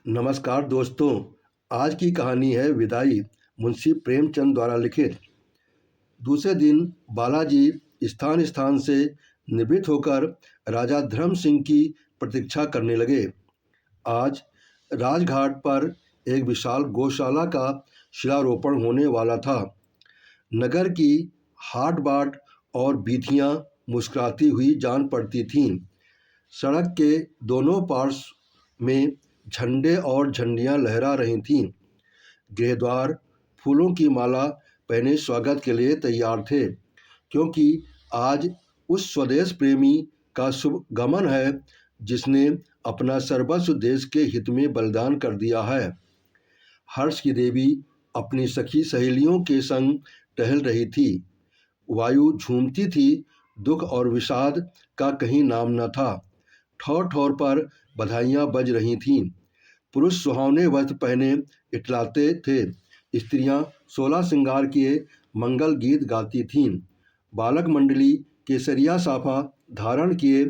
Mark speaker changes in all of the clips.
Speaker 1: नमस्कार दोस्तों। आज की कहानी है विदाई, मुंशी प्रेमचंद द्वारा लिखित। दूसरे दिन बालाजी स्थान स्थान से निवृत्त होकर राजा धर्म सिंह की प्रतीक्षा करने लगे। आज राजघाट पर एक विशाल गौशाला का शिलारोपण होने वाला था। नगर की हाट बाट और वीथियां मुस्कुराती हुई जान पड़ती थीं। सड़क के दोनों पार्श्व में झंडे और झंडियां लहरा रही थीं। गृहद्वार फूलों की माला पहने स्वागत के लिए तैयार थे, क्योंकि आज उस स्वदेश प्रेमी का शुभ गमन है जिसने अपना सर्वस्व देश के हित में बलिदान कर दिया है। हर्ष की देवी अपनी सखी सहेलियों के संग टहल रही थी। वायु झूमती थी, दुख और विषाद का कहीं नाम न था। ठौर ठौर पर बधाइयाँ बज रही थीं। पुरुष सुहावने वस्त्र पहने इटलाते थे। स्त्रियां 16 श्रृंगार किए मंगल गीत गाती थीं। बालक मंडली केसरिया साफा धारण किए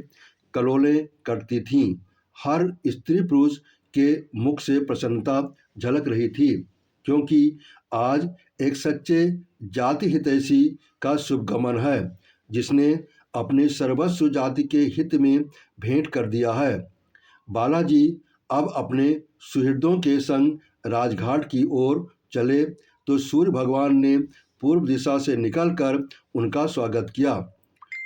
Speaker 1: कलोलें करती थीं। हर स्त्री पुरुष के मुख से प्रसन्नता झलक रही थी, क्योंकि आज एक सच्चे जाति हितैषी का शुभगमन है जिसने अपने सर्वस्व जाति के हित में भेंट कर दिया है। बालाजी अब अपने सुहृदों के संग राजघाट की ओर चले तो सूर्य भगवान ने पूर्व दिशा से निकलकर उनका स्वागत किया।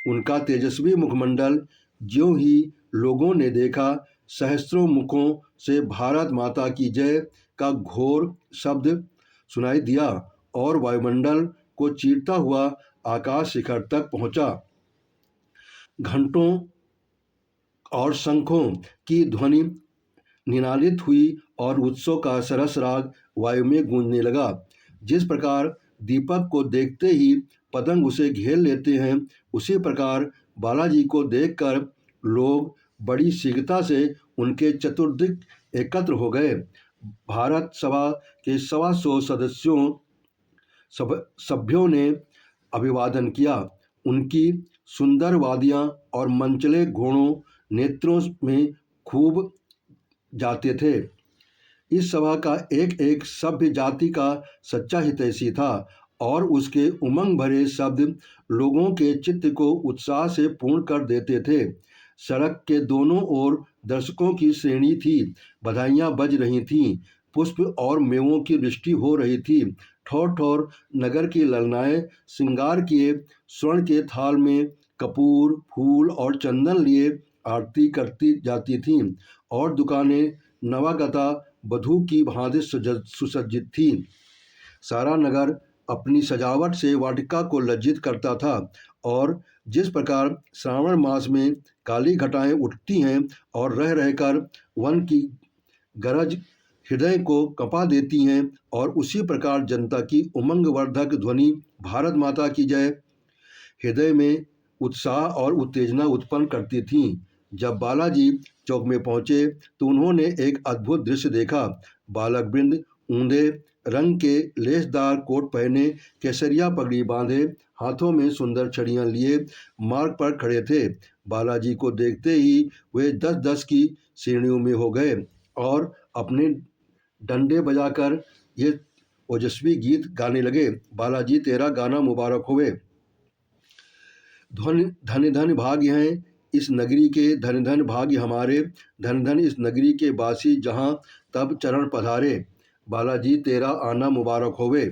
Speaker 1: उनका तेजस्वी मुखमंडल ज्यों ही लोगों ने देखा, सहस्त्रों मुखों से भारत माता की जय का घोर शब्द सुनाई दिया और वायुमंडल को चीरता हुआ आकाश शिखर तक पहुंचा। घंटों और शंखों की ध्वनि निनादित हुई और उत्सव का सरस राग वायु में गूंजने लगा। जिस प्रकार दीपक को देखते ही पतंग उसे घेर लेते हैं, उसी प्रकार बालाजी को देखकर लोग बड़ी शीघ्रता से उनके चतुर्दिक एकत्र हो गए। भारत सभा के 125 सभ्यों ने अभिवादन किया। उनकी सुंदर वादियाँ और मंचले घोड़ों नेत्रों में खूब जाते थे। इस सभा का एक एक सभ्य जाति का सच्चा हितैषी था और उसके उमंग भरे शब्द लोगों के चित्त को उत्साह से पूर्ण कर देते थे। सड़क के दोनों ओर दर्शकों की श्रेणी थी। बधाइयाँ बज रही थीं, पुष्प और मेवों की वृष्टि हो रही थी। ठौर ठौर नगर की ललनाएं श्रृंगार किए स्वर्ण के थाल में कपूर, फूल और चंदन लिए आरती करती जाती थीं और दुकानें नवागता वधू की भांति सुसज्जित थी। सारा नगर अपनी सजावट से वाटिका को लज्जित करता था और जिस प्रकार श्रावण मास में काली घटाएं उठती हैं और रह रहकर वन की गरज हृदय को कंपा देती हैं, और उसी प्रकार जनता की उमंगवर्धक ध्वनि भारत माता की जय हृदय में उत्साह और उत्तेजना उत्पन्न करती थीं। जब बालाजी चौक में पहुंचे तो उन्होंने एक अद्भुत दृश्य देखा। बालक वृंद ऊंधे रंग के लेसदार कोट पहने, केसरिया पगड़ी बांधे, हाथों में सुंदर छड़ियां लिए मार्ग पर खड़े थे। बालाजी को देखते ही वे 10-10 की श्रेणियों में हो गए और अपने डंडे बजाकर ये ओजस्वी गीत गाने लगे। बालाजी तेरा गाना मुबारक होवे। धन धन भाग्य हैं इस नगरी के, धन धन भाग्य हमारे, धन धन इस नगरी के बासी जहाँ तब चरण पधारे। बालाजी तेरा आना मुबारक होवे।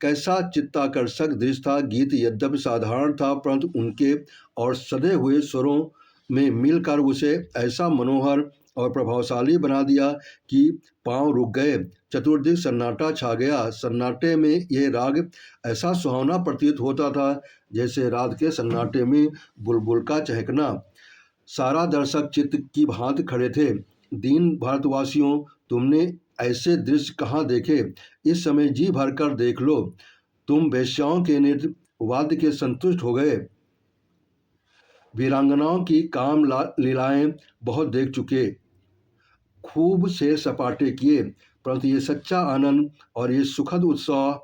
Speaker 1: कैसा चित्ताकर्षक दृश्य था। गीत यद्यपि साधारण था, परंतु उनके और सधे हुए स्वरों में मिलकर उसे ऐसा मनोहर और प्रभावशाली बना दिया कि पांव रुक गए। चतुर्दिक सन्नाटा छा गया। सन्नाटे में यह राग ऐसा सुहावना प्रतीत होता था जैसे रात के सन्नाटे में बुलबुल का चहकना। सारा दर्शक चित्त की भांति खड़े थे। दीन भारतवासियों, तुमने ऐसे दृश्य कहाँ देखे? इस समय जी भरकर देख लो। तुम वेश्याओं के नृत्य वाद्य के संतुष्ट हो गए, वीरांगनाओं की काम लीलाएं बहुत देख चुके, खूब सैर सपाटे किए, परंतु ये सच्चा आनंद और ये सुखद उत्साह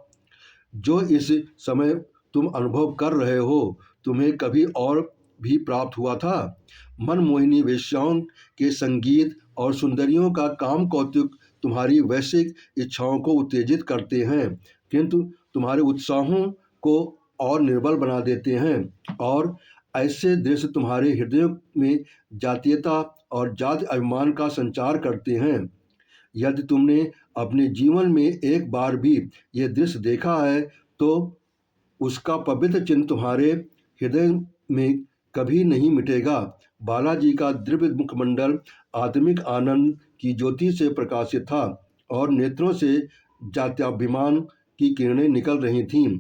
Speaker 1: जो इस समय तुम अनुभव कर रहे हो, तुम्हें कभी और भी प्राप्त हुआ था? मनमोहिनी वेश्याओं के संगीत और सुंदरियों का काम कौतुक तुम्हारी वैश्विक इच्छाओं को उत्तेजित करते हैं, किंतु तुम्हारे उत्साहों को और निर्बल बना देते हैं, और ऐसे दृश्य तुम्हारे हृदयों में जातीयता और जाति अभिमान का संचार करते हैं। यदि तुमने अपने जीवन में एक बार भी ये दृश्य देखा है, तो उसका पवित्र चिन्ह तुम्हारे हृदय में कभी नहीं मिटेगा। बालाजी का दिव्य मुखमंडल आत्मिक आनंद की ज्योति से प्रकाशित था और नेत्रों से जात्याभिमान की किरणें निकल रही थीं।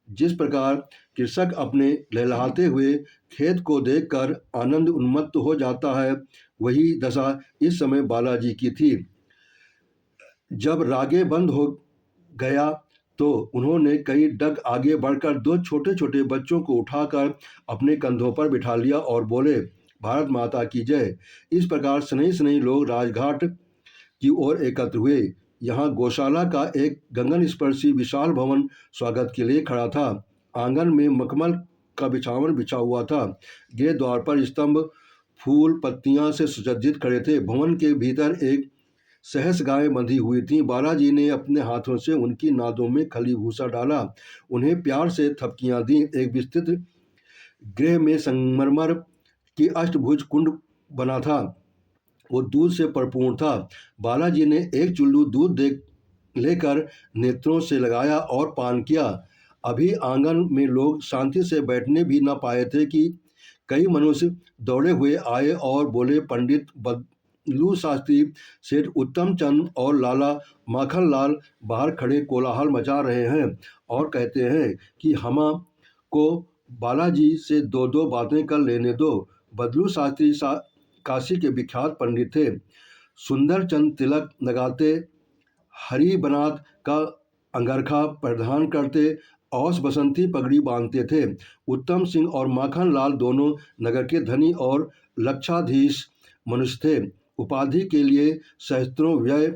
Speaker 1: जिस प्रकार कृषक अपने लहलहाते हुए खेत को देखकर आनंद उन्मत्त हो जाता है, वही दशा इस समय बालाजी की थी। जब रागे बंद हो गया तो उन्होंने कई डग आगे बढ़कर दो छोटे छोटे बच्चों को उठाकर अपने कंधों पर बिठा लिया और बोले, भारत माता की जय। इस प्रकार स्नेही स्नेही लोग राजघाट की ओर एकत्र हुए। यहाँ गौशाला का एक गगन स्पर्शी विशाल भवन स्वागत के लिए खड़ा था। आंगन में मखमल का बिछावन बिछा हुआ था। गृह द्वार पर स्तंभ फूल पत्तियां से सुसज्जित खड़े थे। भवन के भीतर एक सहस गायें बंधी हुई थीं। बालाजी ने अपने हाथों से उनकी नादों में खली भूसा डाला, उन्हें प्यार से थपकियां दी। एक विस्तृत गृह में संगमरमर की अष्टभुज कुंड बना था, वो दूध से परिपूर्ण था। बालाजी ने एक चुल्लू दूध लेकर नेत्रों से लगाया और पान किया। अभी आंगन में लोग शांति से बैठने भी न पाए थे कि कई मनुष्य दौड़े हुए आए और बोले, पंडित बदलू शास्त्री, सेठ उत्तम चंद और लाला माखन लाल बाहर खड़े कोलाहल मचा रहे हैं और कहते हैं कि हम को बालाजी से दो दो बातें कर लेने दो। बदलू शास्त्री काशी के विख्यात पंडित थे। सुंदर चंद तिलक लगाते, हरी बनात का अंगरखा परिधान करते, औस बसंती पगड़ी बांधते थे। उत्तम सिंह और माखन लाल दोनों नगर के धनी और लक्षाधीश मनुष्य थे। उपाधि के लिए सहस्त्रों व्यय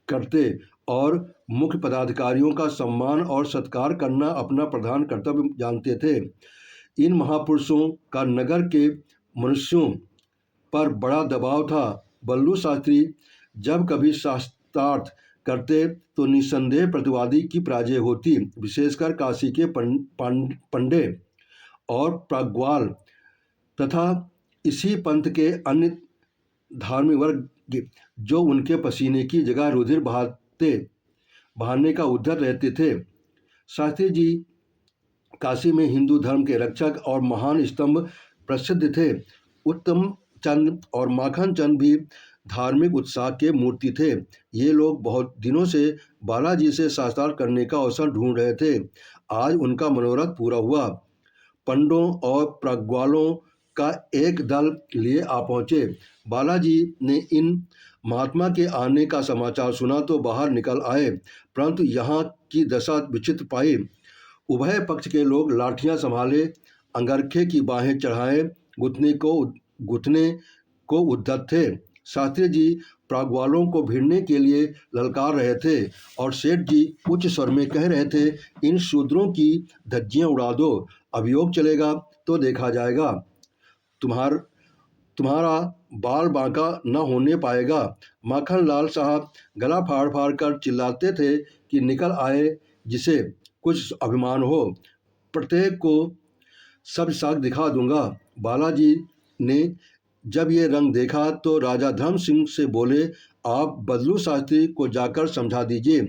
Speaker 1: करते और मुख्य पदाधिकारियों का सम्मान और सत्कार करना अपना प्रधान कर्तव्य जानते थे। इन महापुरुषों का नगर के मनुष्यों पर बड़ा दबाव था। बल्लू शास्त्री जब कभी शास्त्रार्थ करते तो निस्संदेह प्रतिवादी की पराजय होती। विशेषकर काशी के पंडे और प्राग्वाल तथा इसी पंथ के अन्य धार्मिक वर्ग जो उनके पसीने की जगह रुधिर बहाने का उद्यत रहते थे। शास्त्री जी काशी में हिंदू धर्म के रक्षक और महान स्तंभ प्रसिद्ध थे। उत्तम चंद और माखन चंद भी धार्मिक उत्साह के मूर्ति थे। ये लोग बहुत दिनों से बालाजी से साक्षात्कार करने का अवसर ढूंढ रहे थे। आज उनका मनोरथ पूरा हुआ। पंडों और प्राग्वालों का एक दल लिए आ पहुँचे। बालाजी ने इन महात्मा के आने का समाचार सुना तो बाहर निकल आए, परंतु यहाँ की दशा विचित्र पाई। उभय पक्ष के लोग लाठियां संभाले, अंगरखे की बाहें चढ़ाए घुटने को उद्यत थे। शास्त्री जी प्राग्वालों को भिड़ने के लिए ललकार रहे थे और सेठ जी उच्च स्वर में कह रहे थे, इन शूद्रों की धज्जियां उड़ा दो, अभियोग चलेगा तो देखा जाएगा, तुम्हारा बाल बांका न होने पाएगा। माखन लाल साहब गला फाड़ फाड़ कर चिल्लाते थे कि निकल आए जिसे कुछ अभिमान हो, प्रत्येक को सब साख दिखा दूंगा। बालाजी ने जब ये रंग देखा तो राजा धर्म सिंह से बोले, आप बदलू शास्त्री को जाकर समझा दीजिए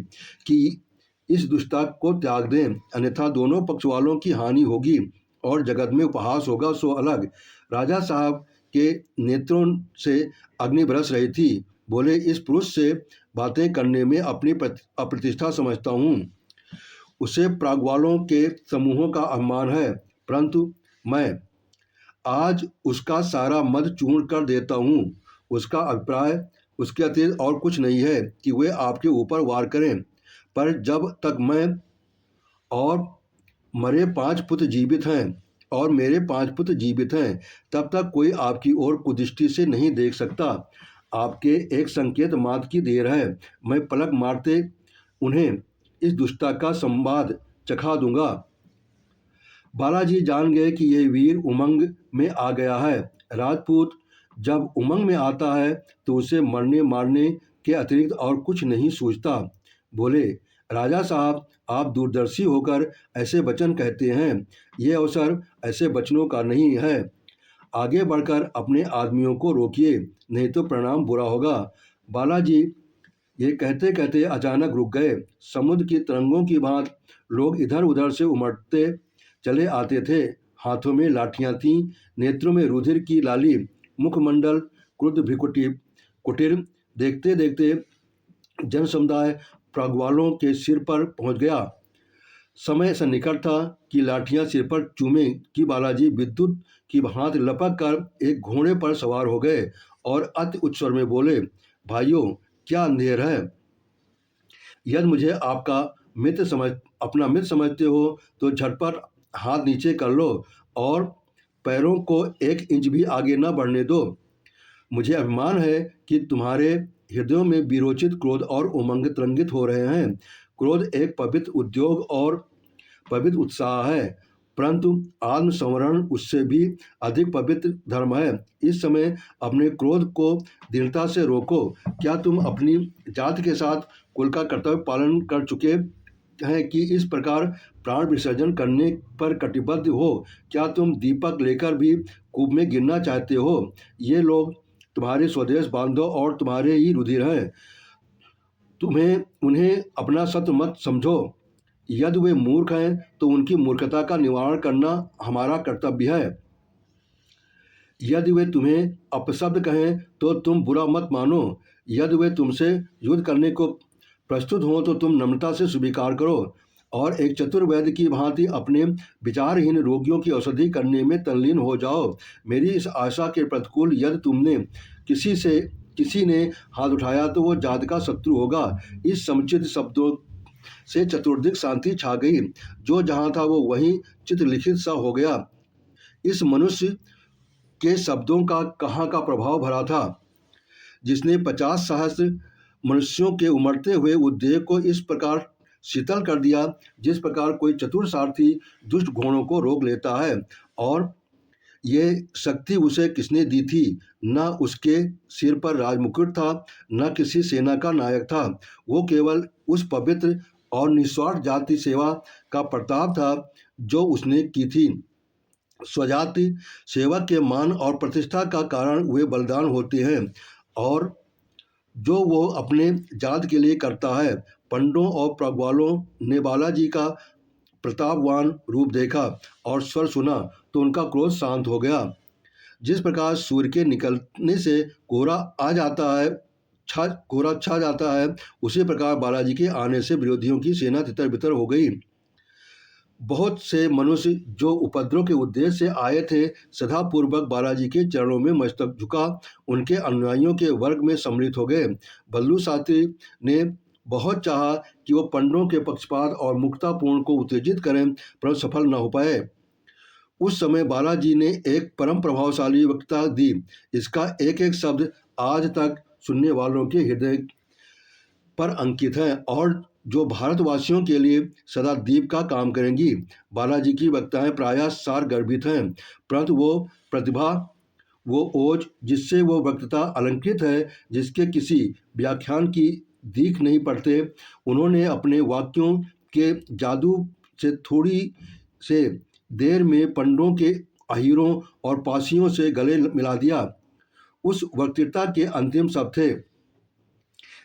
Speaker 1: कि इस दुष्टता को त्याग दें, अन्यथा दोनों पक्ष वालों की हानि होगी और जगत में उपहास होगा सो अलग। राजा साहब के नेत्रों से अग्नि बरस रही थी। बोले, इस पुरुष से बातें करने में अपनी अप्रतिष्ठा समझता हूँ, उसे प्राग्वालों के समूहों का अभिमान है, परंतु मैं आज उसका सारा मद चूर्ण कर देता हूँ। उसका अभिप्राय उसके अतिरिक्त और कुछ नहीं है कि वे आपके ऊपर वार करें, पर जब तक मैं और मरे 5 पुत्र जीवित हैं और मेरे 5 पुत्र जीवित हैं, तब तक कोई आपकी ओर कुदृष्टि से नहीं देख सकता। आपके एक संकेत मात्र की देर है, मैं पलक मारते उन्हें इस दुष्टता का संवाद चखा दूंगा। बालाजी जान गए कि यह वीर उमंग में आ गया है। राजपूत जब उमंग में आता है तो उसे मरने मारने के अतिरिक्त और कुछ नहीं सूझता। बोले, राजा साहब, आप दूरदर्शी होकर ऐसे वचन कहते हैं, ये अवसर ऐसे वचनों का नहीं है। आगे बढ़कर अपने आदमियों को रोकिए, नहीं तो परिणाम बुरा होगा। बालाजी ये कहते कहते अचानक रुक गए। समुद्र की तरंगों की भांति लोग इधर उधर से उमड़ते चले आते थे। हाथों में लाठियां थीं, नेत्रों में रुधिर की लाली, मुखमंडल क्रुद्ध भ्रिकुटी कुटिर। देखते देखते जन समुदाय प्रागवालों के सिर पर पहुंच गया। समय ऐसा निकट था कि लाठियां सिर पर चूमे कि बालाजी विद्युत की भांति लपक कर एक घोड़े पर सवार हो गए और अति उच्च स्वर में बोले, भाइयों, क्या अंधेर है? यदि मुझे आपका अपना मित्र समझते हो तो झटपट हाथ नीचे कर लो और पैरों को 1 इंच भी आगे न बढ़ने दो। मुझे अभिमान है कि तुम्हारे हृदयों में विरोचित क्रोध और उमंग तरंगित हो रहे हैं। क्रोध एक पवित्र उद्योग और पवित्र उत्साह है, परंतु आत्मसंवरण उससे भी अधिक पवित्र धर्म है। इस समय अपने क्रोध को दृढ़ता से रोको। क्या तुम अपनी जाति के साथ कुल का कर्तव्य पालन कर चुके हैं कि इस प्रकार प्राण विसर्जन करने पर कटिबद्ध हो? क्या तुम दीपक लेकर भी कूप में गिरना चाहते हो? ये लोग तुम्हारे स्वदेश बांधव और तुम्हारे ही रुधिर हैं। उन्हें अपना शत्रु मत समझो। यदि वे मूर्ख हैं तो उनकी मूर्खता का निवारण करना हमारा कर्तव्य है। यदि वे तुम्हें अपशब्द कहें तो तुम बुरा मत मानो। यदि वे तुमसे युद्ध करने को प्रस्तुत हों तो तुम नम्रता से स्वीकार करो और एक चतुर वैद्य की भांति अपने विचारहीन रोगियों की औषधि करने में तल्लीन हो जाओ। मेरी इस आशा के प्रतिकूल यदि तुमने किसी ने हाथ उठाया तो वो जात का शत्रु होगा। इस समुचित शब्दों से चतुर्दिक शांति छा गई। जो जहाँ था वो वहीं चित्रलिखित सा हो गया। इस मनुष्य के शब्दों का कहाँ का प्रभाव भरा था, जिसने 50 सहस्त्र मनुष्यों के उमड़ते हुए उद्वेग को इस प्रकार शीतल कर दिया, जिस प्रकार कोई चतुर सारथी दुष्ट घोड़ों को रोक लेता है। और ये शक्ति उसे किसने दी थी? न उसके सिर पर राजमुकुट था, न किसी सेना का नायक था। वो केवल उस पवित्र और निस्वार्थ जाति सेवा का प्रताप था जो उसने की थी। स्वजाति सेवा के मान और प्रतिष्ठा का कारण वे बलिदान होते हैं और जो वो अपने जात के लिए करता है। पंडों और प्रगवालों ने बालाजी का प्रतापवान रूप देखा और स्वर सुना तो उनका क्रोध शांत हो गया। जिस प्रकार सूर्य के निकलने से कोहरा छा जाता है, उसी प्रकार बालाजी के आने से विरोधियों की सेना तितर बितर हो गई। बहुत से मनुष्य जो उपद्रव के उद्देश्य से आए थे, सदापूर्वक बालाजी के चरणों में मस्तक झुका उनके अनुयायियों के वर्ग में सम्मिलित हो गए। बल्लू शास्त्री ने बहुत चाहा कि वो पंडों के पक्षपात और मुक्तापूर्ण को उत्तेजित करें, पर सफल न हो पाए। उस समय बालाजी ने एक परम प्रभावशाली वक्तृता दी। इसका एक एक शब्द आज तक सुनने वालों के हृदय पर अंकित है और जो भारतवासियों के लिए सदा दीप का काम करेंगी। बालाजी की वक्ताएं प्रायः सार गर्भित हैं, परंतु वो प्रतिभा, वो ओज जिससे वो वक्तृता अलंकृत है, जिसके किसी व्याख्यान की दीख नहीं पड़ते, उन्होंने अपने वाक्यों के जादू से थोड़ी से देर में पंडों के अहीरों और पासियों से गले मिला दिया। उस वक्तृता के अंतिम शब्द थे,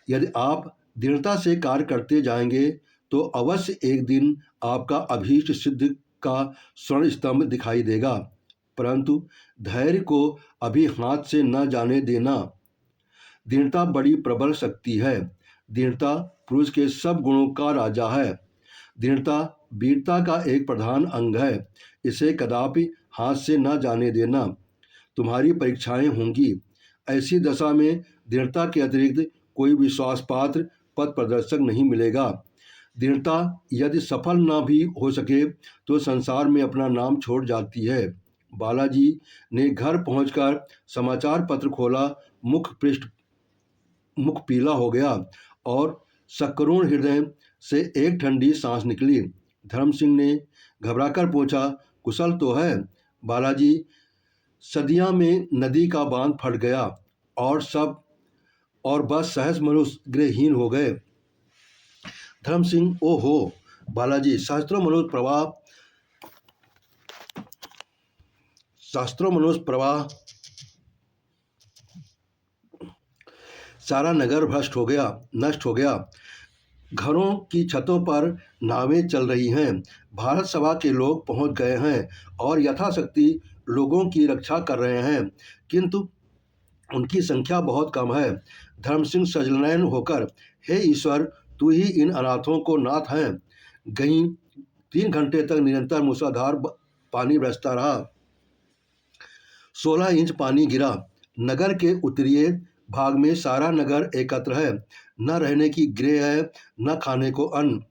Speaker 1: यदि आप दृढ़ता से कार्य करते जाएंगे तो अवश्य एक दिन आपका अभीष्ट सिद्ध का स्वर्ण स्तंभ दिखाई देगा, परंतु धैर्य को अभी हाथ से न जाने देना। दृढ़ता बड़ी प्रबल शक्ति है। दृढ़ता पुरुष के सब गुणों का राजा है। दृढ़ता वीरता का एक प्रधान अंग है। इसे कदापि हाथ से न जाने देना। तुम्हारी परीक्षाएं होंगी। ऐसी दशा में दृढ़ता के अतिरिक्त कोई विश्वास पात्र पथ प्रदर्शक नहीं मिलेगा। दृढ़ता यदि सफल न भी हो सके तो संसार में अपना नाम छोड़ जाती है। बालाजी ने घर पहुंचकर समाचार पत्र खोला। मुख पीला हो गया और सकरुण हृदय से एक ठंडी सांस निकली। धर्म सिंह ने घबराकर पूछा, कुशल तो है? बालाजी सदिया में नदी का बांध फट गया और बस सहस मनुष्य गृहहीन हो गए। धर्म सिंह, ओ हो बालाजी, शास्त्रों मनुष्य प्रवाह सारा नगर भ्रष्ट हो गया, नष्ट हो गया। घरों की छतों पर नावें चल रही हैं, भारत सभा के लोग पहुंच गए हैं और यथाशक्ति लोगों की रक्षा कर रहे हैं, किंतु उनकी संख्या बहुत कम है। धर्म सिंह सजनयन होकर, हे ईश्वर, तू ही इन अनाथों को नाथ हैं। गई 3 घंटे तक निरंतर मूसलाधार पानी बरसता रहा। 16 इंच पानी गिरा। नगर के उत्तरीय भाग में सारा नगर एकत्र है, न रहने की गृह है, न खाने को अन्न।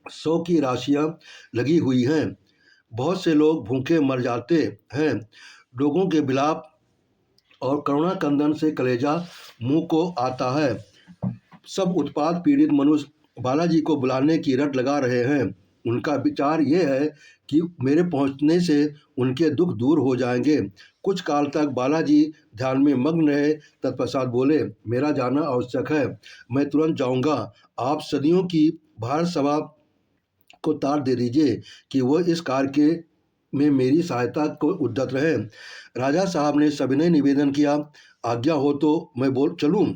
Speaker 1: 100 की राशियां लगी हुई हैं। बहुत से लोग भूखे मर जाते हैं। लोगों के विलाप और करुणा कंदन से कलेजा मुंह को आता है। सब उत्पात पीड़ित मनुष्य बालाजी को बुलाने की रट लगा रहे हैं। उनका विचार यह है कि मेरे पहुंचने से उनके दुख दूर हो जाएंगे। कुछ काल तक बालाजी ध्यान में मग्न रहे, तत्पश्चात बोले, मेरा जाना आवश्यक है, मैं तुरंत जाऊंगा। आप सदियों की भारत सभा को तार दे दीजिए कि वह इस कार्य के में मेरी सहायता को उद्यत रहे। राजा साहब ने सविनय निवेदन किया, आज्ञा हो तो मैं बोल चलूं।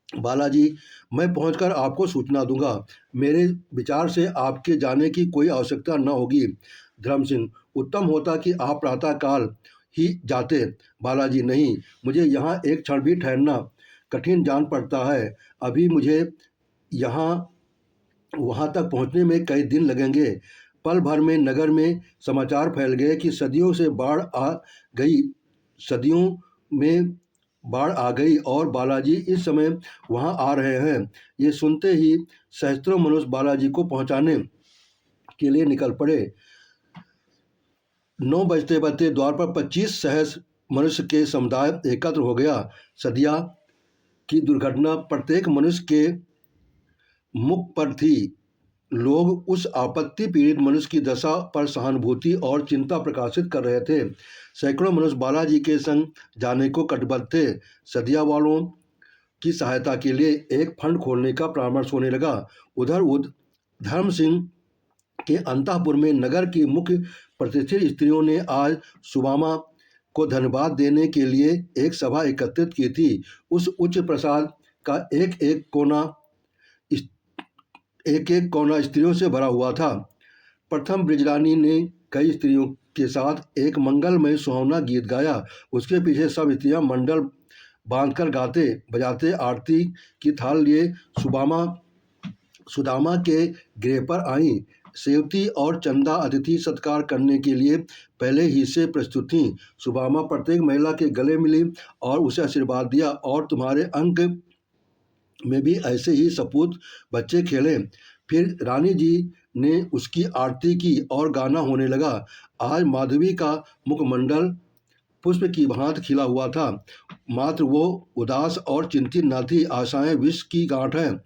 Speaker 1: बालाजी, मैं पहुंचकर आपको सूचना दूंगा। मेरे विचार से आपके जाने की कोई आवश्यकता न होगी। धर्म सिंह, उत्तम होता कि आप प्रातः काल ही जाते। बालाजी, नहीं, मुझे यहाँ एक क्षण भी ठहरना कठिन जान पड़ता है। अभी मुझे यहाँ वहाँ तक पहुँचने में कई दिन लगेंगे। पल भर में नगर में समाचार फैल गए कि सदियों में बाढ़ आ गई और बालाजी इस समय वहाँ आ रहे हैं। ये सुनते ही सहस्त्रों मनुष्य बालाजी को पहुँचाने के लिए निकल पड़े। 9 बजते बजते द्वार पर 25 सहस्र मनुष्य के समुदाय एकत्र हो गया। सदिया की दुर्घटना प्रत्येक मनुष्य के मुख पर थी। लोग उस आपत्ति पीड़ित मनुष्य की दशा पर सहानुभूति और चिंता प्रकाशित कर रहे थे। सैकड़ों मनुष्य बालाजी के संग जाने को कटिबद्ध थे। सदिया वालों की सहायता के लिए एक फंड खोलने का परामर्श होने लगा। उधर धर्म सिंह के अंतःपुर में नगर की मुख्य प्रतिष्ठित स्त्रियों ने आज सुबामा को धन्यवाद देने के लिए एक सभा एकत्रित की थी। उस उच्च प्रसाद का एक एक कोना स्त्रियों से भरा हुआ था। प्रथम ब्रिजरानी ने कई स्त्रियों के साथ एक मंगलमय सुहावना गीत गाया। उसके पीछे सब स्त्रियां मंडल बांधकर गाते बजाते आरती की थाल लिए सुदामा के गृह पर आईं। सेवती और चंदा अतिथि सत्कार करने के लिए पहले ही से प्रस्तुत थीं। सुदामा प्रत्येक महिला के गले मिली और उसे आशीर्वाद दिया, और तुम्हारे अंक में भी ऐसे ही सपूत बच्चे खेले। फिर रानी जी ने उसकी आरती की और गाना होने लगा। आज माधवी का मुखमंडल पुष्प की भांति खिला हुआ था, मात्र वो उदास और चिंतित न थी। आशाएं विष की गांठ हैं।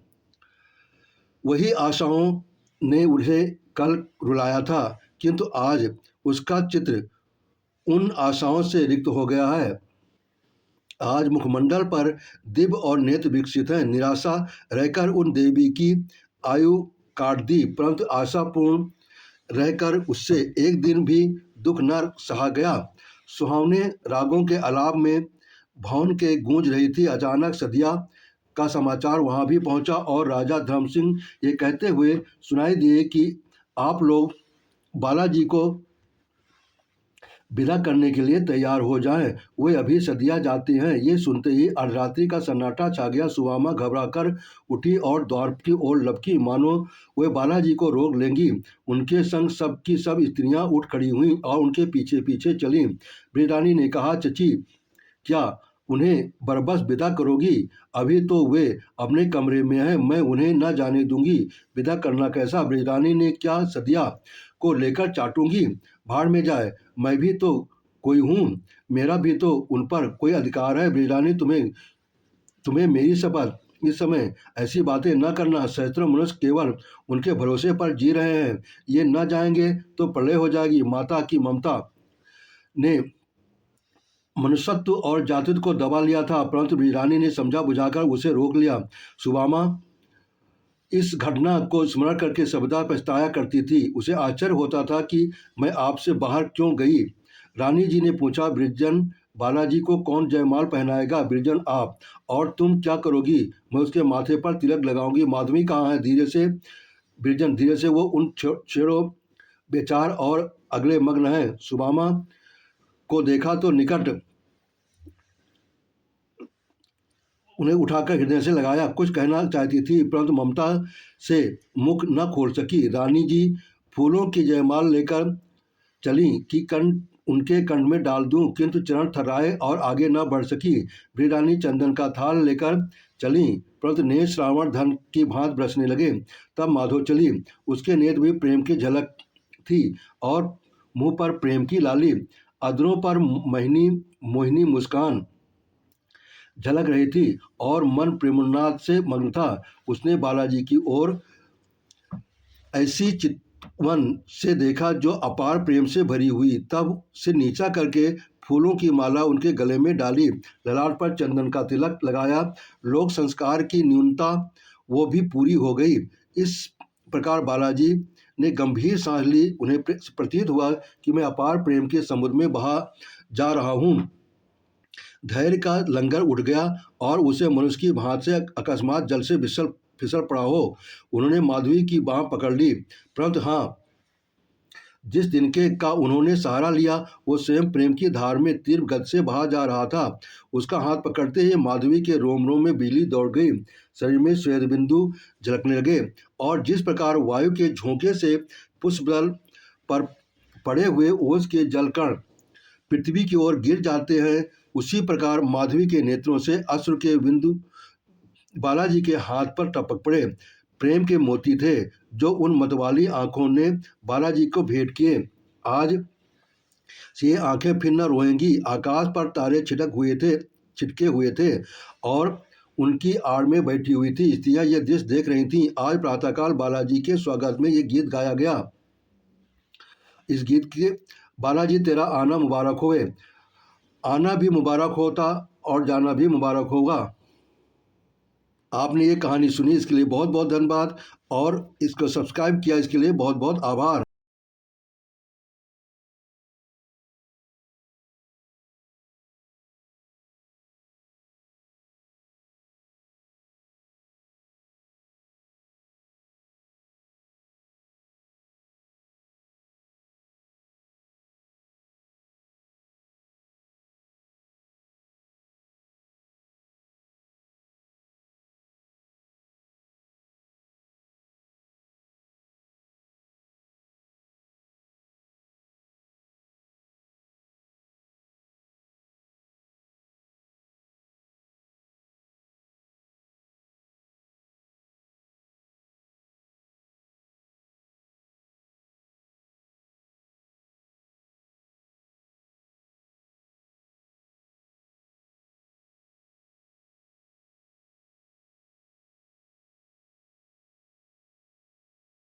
Speaker 1: वही आशाओं ने उसे कल रुलाया था, किंतु आज उसका चित्र उन आशाओं से रिक्त हो गया है। आज मुखमंडल पर दिव्य और नेत्र विकसित हैं। निराशा रहकर उन देवी की आयु काट दी, परंतु आशापूर्ण रहकर उससे एक दिन भी दुख न सहा गया। सुहावने रागों के आलाप में भवन के गूंज रही थी। अचानक सदिया का समाचार वहां भी पहुंचा और राजा धर्म सिंह ये कहते हुए सुनाई दिए कि आप लोग बालाजी को विदा करने के लिए तैयार हो जाएं, वे अभी सदिया जाते हैं। ये सुनते ही अर्धरात्रि का सन्नाटा छा गया। सुदामा घबराकर उठी और द्वार की ओर लपकी, मानो वे बालाजी को रोक लेंगी। उनके संग सब की सब स्त्रियां उठ खड़ी हुईं और उनके पीछे पीछे चलीं। ब्रिजरानी ने कहा, चची, क्या उन्हें बरबस विदा करोगी? अभी तो वे अपने कमरे में हैं, मैं उन्हें न जाने दूंगी। विदा करना कैसा? ब्रिजरानी ने, क्या सदिया को लेकर चाटूंगी? भाड़ में जाए, मैं भी तो कोई हूँ, मेरा भी तो उन पर कोई अधिकार है। ब्रिजरानी, तुम्हें मेरी शपथ, इस समय ऐसी बातें न करना। सहस्त्रों मनुष्य केवल उनके भरोसे पर जी रहे हैं। ये न जाएंगे तो प्रलय हो जाएगी। माता की ममता ने मनुष्यत्व और जातित्व को दबा लिया था, परंतु रानी ने समझा बुझाकर उसे रोक लिया। सुदामा इस घटना को स्मरण करके सर्वदा पछताया करती थी। उसे आश्चर्य होता था कि मैं आपसे बाहर क्यों गई। रानी जी ने पूछा, वृद्धजन, बालाजी को कौन जयमाल पहनाएगा? वृद्धजन, आप। और तुम क्या करोगी? मैं उसके माथे पर तिलक लगाऊंगी। माधवी कहाँ है? धीरे से वृद्धजन, धीरे से, वो उन छेड़ों बेचार और अगले मग्न है। सुदामा को देखा तो निकट उन्हें उठाकर हृदय से लगाया। कुछ कहना चाहती थी, परंतु ममता से मुख न खोल सकी। रानी जी फूलों की जयमाल लेकर चली कि कंठ उनके कंठ में डाल दूं, किंतु चरण थर्राए और आगे न बढ़ सकी। वृद्ध रानी चंदन का थाल लेकर चली, परंतु नेत्र श्रावण धन की भांति बरसने लगे। तब माधो चली। उसके नेत्र भी प्रेम की झलक थी और मुंह पर प्रेम की लाली, अधरों पर मोहिनी मुस्कान झलक रही थी और मन प्रेमोन्माद से मग्न था। उसने बालाजी की ओर ऐसी चितवन से देखा जो अपार प्रेम से भरी हुई। तब से नीचा करके फूलों की माला उनके गले में डाली, ललाट पर चंदन का तिलक लगाया। लोक संस्कार की न्यूनता वो भी पूरी हो गई। इस प्रकार बालाजी ने गंभीर सांस ली। उन्हें प्रतीत हुआ कि मैं अपार प्रेम के समुद्र में बहा जा रहा हूँ। धैर्य का लंगर उठ गया और उसे मनुष्य की भांति से अकस्मात जल से फिसल पड़ा हो। उन्होंने माधवी की बाँह पकड़ ली, परंतु हाँ, जिस तिनके का उन्होंने सहारा लिया वो स्वयं प्रेम की धार में तीव्र गति से बहा जा रहा था। उसका हाथ पकड़ते ही माधवी के रोम रोम में बिजली दौड़ गई, शरीर में श्वेत बिंदु झलकने लगे और जिस प्रकार वायु के झोंके से पुष्पदल पर पड़े हुए ओस के जलकण पृथ्वी की ओर गिर जाते हैं, उसी प्रकार माधवी के नेत्रों से अश्रु के बिंदु बालाजी के हाथ पर टपक पड़े। प्रेम के मोती थे जो उन मतवाली आंखों ने बालाजी को भेंट किए। आज से ये आंखें फिर न रोएंगी। आकाश पर तारे छिटके हुए थे और उनकी आड़ में बैठी हुई थी स्त्रियां यह दृश्य देख रही थीं। आज प्रातःकाल बालाजी के स्वागत में ये गीत गाया गया। इस गीत के, बालाजी तेरा आना मुबारक होए। आना भी मुबारक होता और जाना भी मुबारक होगा। आपने ये कहानी सुनी, इसके लिए बहुत बहुत धन्यवाद और इसको सब्सक्राइब किया, इसके लिए बहुत बहुत आभार।